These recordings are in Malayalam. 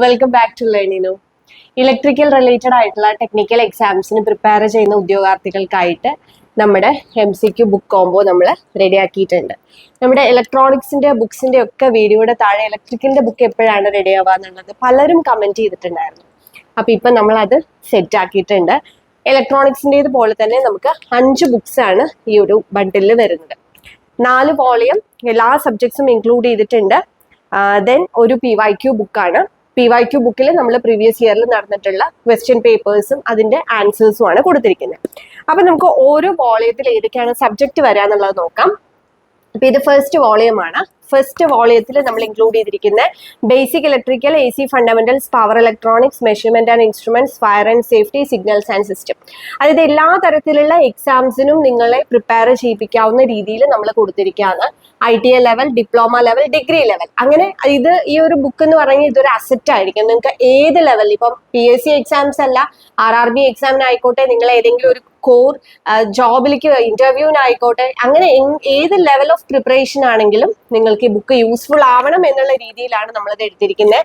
വെൽക്കം ബാക്ക് ടു ലേണിനു. ഇലക്ട്രിക്കൽ റിലേറ്റഡ് ആയിട്ടുള്ള ടെക്നിക്കൽ എക്സാംസിന് പ്രിപ്പയർ ചെയ്യുന്ന ഉദ്യോഗാർത്ഥികൾക്കായിട്ട് നമ്മുടെ MCQ ബുക്ക് കോംബോ നമ്മൾ റെഡിയാക്കിയിട്ടുണ്ട്. നമ്മുടെ ഇലക്ട്രോണിക്സിന്റെ ബുക്സിന്റെ ഒക്കെ വീഡിയോയുടെ താഴെ ഇലക്ട്രിക്കലിന്റെ ബുക്ക് എപ്പോഴാണ് റെഡി ആവുക എന്നുള്ളത് പലരും കമന്റ് ചെയ്തിട്ടുണ്ടായിരുന്നു. അപ്പൊ ഇപ്പൊ നമ്മൾ അത് സെറ്റ് ആക്കിയിട്ടുണ്ട്. ഇലക്ട്രോണിക്സിൻ്റെത് പോലെ തന്നെ നമുക്ക് 5 ബുക്സ് ആണ് ഈ ഒരു ബണ്ടിലിൽ വരുന്നത്. 4 വോളിയം എല്ലാ സബ്ജക്ട്സും ഇൻക്ലൂഡ് ചെയ്തിട്ടുണ്ട്. ദെൻ ഒരു PYQ ബുക്കാണ്. PYQ ബുക്കിൽ നമ്മൾ പ്രീവിയസ് ഇയറിൽ നടന്നിട്ടുള്ള ക്വസ്റ്റ്യൻ പേപ്പേഴ്സും അതിന്റെ ആൻസേഴ്സും ആണ് കൊടുത്തിരിക്കുന്നത്. അപ്പൊ നമുക്ക് ഓരോ വോളിയത്തിൽ ഏതൊക്കെയാണ് സബ്ജക്ട് വരിക എന്നുള്ളത് നോക്കാം. അപ്പൊ ഇത് ഫസ്റ്റ് വോളിയം ആണ്. ഫസ്റ്റ് വോളിയത്തിൽ നമ്മൾ ഇൻക്ലൂഡ് ചെയ്തിരിക്കുന്ന basic electrical, AC fundamentals, power electronics, measurement and instruments, fire and safety, signals and system. അതായത് എല്ലാ തരത്തിലുള്ള എക്സാംസിനും നിങ്ങളെ പ്രിപ്പയർ ചെയ്യിപ്പിക്കാവുന്ന രീതിയിൽ നമ്മൾ കൊടുത്തിരിക്കുകയാണ്. ITI level, diploma level, degree level. അങ്ങനെ ഈ ഒരു ബുക്ക് എന്ന് പറഞ്ഞാൽ ഇതൊരു അസറ്റ് ആയിരിക്കും. നിങ്ങൾക്ക് ഏത് ലെവലിൽ, ഇപ്പം PSC എക്സാംസ് അല്ല, RRB എക്സാമിനായിക്കോട്ടെ, നിങ്ങൾ ഏതെങ്കിലും ഒരു കോർ ജോബിലേക്ക് ഇന്റർവ്യൂവിനായിക്കോട്ടെ, അങ്ങനെ ഏത് ലെവൽ ഓഫ് പ്രിപ്പറേഷൻ ആണെങ്കിലും നിങ്ങൾക്ക് ഈ ബുക്ക് യൂസ്ഫുൾ ആവണം എന്നുള്ള രീതിയിലാണ് നമ്മളത് എടുത്തിരിക്കുന്നത്.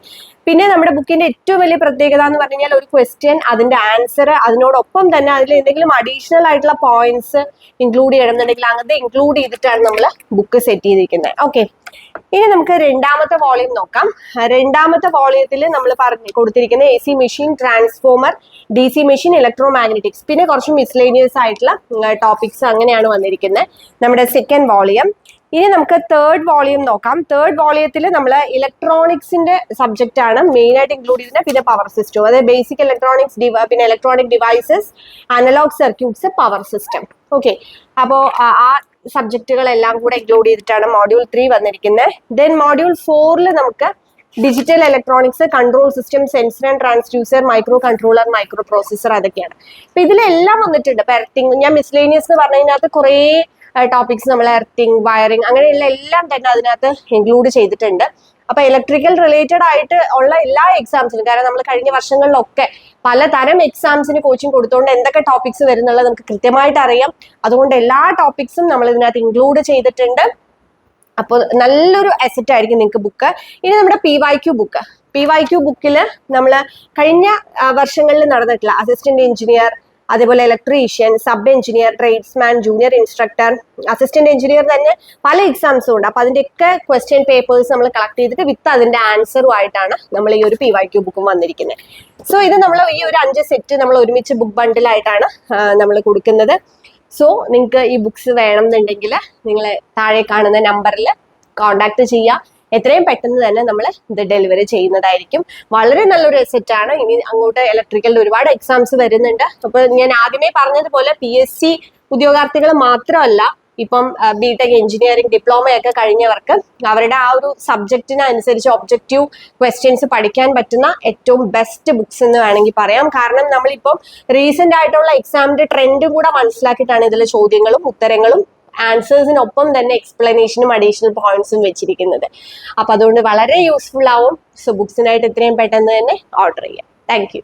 പിന്നെ നമ്മുടെ ബുക്കിന്റെ ഏറ്റവും വലിയ പ്രത്യേകത എന്ന് പറഞ്ഞു കഴിഞ്ഞാൽ ഒരു ക്വസ്റ്റ്യൻ, അതിന്റെ ആൻസർ, അതിനോടൊപ്പം തന്നെ അതിൽ എന്തെങ്കിലും അഡീഷണൽ ആയിട്ടുള്ള പോയിന്റ്സ് ഇൻക്ലൂഡ് ചെയ്യണമെന്നുണ്ടെങ്കിൽ അങ്ങനത്തെ ഇൻക്ലൂഡ് ചെയ്തിട്ടാണ് നമ്മൾ ബുക്ക് സെറ്റ് ചെയ്തിരിക്കുന്നത്. ഓക്കെ, ഇനി നമുക്ക് രണ്ടാമത്തെ വോളിയം നോക്കാം. രണ്ടാമത്തെ വോളിയത്തിൽ നമ്മൾ കൊടുത്തിരിക്കുന്ന AC machine, transformer, DC machine, electro magnetics, പിന്നെ കുറച്ച് മിസ്ലേനിയസ് ആയിട്ടുള്ള ടോപ്പിക്സ് അങ്ങനെയാണ് വന്നിരിക്കുന്നത് നമ്മുടെ സെക്കൻഡ് വോളിയം. ഇനി നമുക്ക് തേർഡ് വോളിയം നോക്കാം. തേർഡ് വോളിയത്തിൽ നമ്മൾ ഇലക്ട്രോണിക്സിന്റെ സബ്ജക്റ്റ് ആണ് മെയിൻ ആയിട്ട് ഇൻക്ലൂഡ് ചെയ്തിരുന്നത്. പിന്നെ പവർ സിസ്റ്റം, അതായത് ബേസിക് ഇലക്ട്രോണിക്സ്, പിന്നെ electronic devices, analog circuits, power system. Okay, അപ്പോൾ ആ സബ്ജക്റ്റുകളെല്ലാം കൂടെ ഇൻക്ലൂഡ് ചെയ്തിട്ടാണ് മോഡ്യൂൾ 3 വന്നിരിക്കുന്നത്. ദെൻ മോഡ്യൂൾ 4 നമുക്ക് digital electronics, control system, sensor and transducer, micro controller, micro processor, അതൊക്കെയാണ്. അപ്പൊ ഇതിലെല്ലാം വന്നിട്ടുണ്ട്. ഇപ്പൊ എർത്തിങ്, ഞാൻ മിസ്ലേനിയസ് എന്ന് പറഞ്ഞതിനകത്ത് കുറേ ടോപ്പിക്സ് നമ്മൾ എർത്തിങ്, വയറിങ്, അങ്ങനെയുള്ള എല്ലാം തന്നെ അതിനകത്ത് ഇൻക്ലൂഡ് ചെയ്തിട്ടുണ്ട്. അപ്പൊ ഇലക്ട്രിക്കൽ റിലേറ്റഡ് ആയിട്ട് ഉള്ള എല്ലാ എക്സാംസിനും, കാരണം നമ്മൾ കഴിഞ്ഞ വർഷങ്ങളിലൊക്കെ പലതരം എക്സാംസിന് കോച്ചിങ് കൊടുത്തുകൊണ്ട് എന്തൊക്കെ ടോപ്പിക്സ് വരുന്നുള്ളത് നമുക്ക് കൃത്യമായിട്ട് അറിയാം. അതുകൊണ്ട് എല്ലാ ടോപ്പിക്സും നമ്മൾ ഇതിനകത്ത് ഇൻക്ലൂഡ് ചെയ്തിട്ടുണ്ട്. അപ്പോൾ നല്ലൊരു അസറ്റ് ആയിരിക്കും നിങ്ങൾക്ക് ബുക്ക്. ഇനി നമ്മുടെ PYQ ബുക്കിൽ നമ്മൾ കഴിഞ്ഞ വർഷങ്ങളിൽ നടന്നിട്ടുള്ള അസിസ്റ്റന്റ് എഞ്ചിനീയർ, അതേപോലെ electrician, sub engineer, tradesman, junior instructor, assistant engineer തന്നെ പല എക്സാംസും ഉണ്ട്. അപ്പൊ അതിന്റെയൊക്കെ ക്വസ്റ്റ്യൻ പേപ്പേഴ്സ് നമ്മൾ കളക്ട് ചെയ്തിട്ട് വിത്ത് അതിന്റെ ആൻസറും ആയിട്ടാണ് നമ്മൾ ഈ ഒരു PYQ ബുക്കും വന്നിരിക്കുന്നത്. സോ ഇത് നമ്മൾ ഈ ഒരു 5 സെറ്റ് നമ്മൾ ഒരുമിച്ച് ബുക്ക് ബണ്ടിലായിട്ടാണ് നമ്മൾ കൊടുക്കുന്നത്. സോ നിങ്ങൾക്ക് ഈ ബുക്സ് വേണമെന്നുണ്ടെങ്കിൽ നിങ്ങൾ താഴെ കാണുന്ന നമ്പറിൽ കോണ്ടാക്ട് ചെയ്യുക. എത്രയും പെട്ടെന്ന് തന്നെ നമ്മൾ ഇത് ഡെലിവറി ചെയ്യുന്നതായിരിക്കും. വളരെ നല്ലൊരു അസറ്റ് ആണ്. ഇനി അങ്ങോട്ട് ഇലക്ട്രിക്കലിൽ ഒരുപാട് എക്സാംസ് വരുന്നുണ്ട്. അപ്പൊ ഞാൻ ആദ്യമേ പറഞ്ഞതുപോലെ PSC ഉദ്യോഗാർത്ഥികൾ മാത്രമല്ല, ഇപ്പം BTech എഞ്ചിനീയറിംഗ്, ഡിപ്ലോമയൊക്കെ കഴിഞ്ഞവർക്ക് അവരുടെ ആ ഒരു സബ്ജക്റ്റിനനുസരിച്ച് ഒബ്ജക്റ്റീവ് ക്വസ്റ്റ്യൻസ് പഠിക്കാൻ പറ്റുന്ന ഏറ്റവും ബെസ്റ്റ് ബുക്സ് എന്ന് വേണമെങ്കിൽ പറയാം. കാരണം നമ്മളിപ്പം റീസെന്റ് ആയിട്ടുള്ള എക്സാമിന്റെ ട്രെൻഡും കൂടെ മനസ്സിലാക്കിയിട്ടാണ് ഇതിലെ ചോദ്യങ്ങളും ഉത്തരങ്ങളും ആൻസേഴ്സിനൊപ്പം തന്നെ എക്സ്പ്ലനേഷനും അഡീഷണൽ പോയിന്റ്സും വെച്ചിരിക്കുന്നത്. അപ്പൊ അതുകൊണ്ട് വളരെ യൂസ്ഫുൾ ആവും. സോ ബുക്സിനായിട്ട് എത്രയും പെട്ടെന്ന് തന്നെ ഓർഡർ ചെയ്യാം. Thank you.